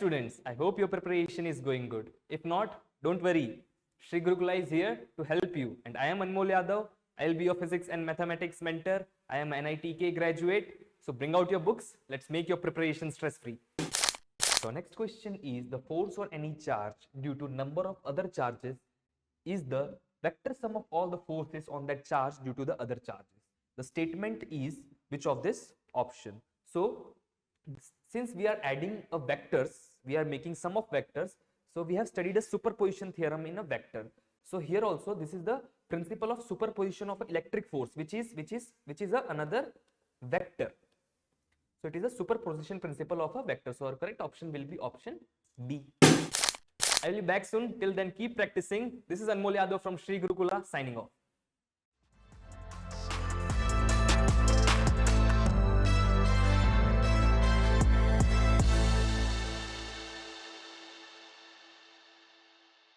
students, I hope your preparation is going good. If not, don't worry. Sri Gurukula is here to help you. And I am Anmol Yadav. I will be your physics and mathematics mentor. I am an NEET graduate. So bring out your books. Let's make your preparation stress-free. So next question is, the force on any charge due to number of other charges is the vector sum of all the forces on that charge due to the other charges. The statement is which of this option? So since we are adding a vectors, we are making sum of vectors. So we have studied a superposition theorem in a vector. So here also this is the principle of superposition of electric force, which is another vector. So it is a superposition principle of a vector. So our correct option will be option B. I will be back soon. Till then, keep practicing. This is Anmol Yadav from Sri Gurukula signing off.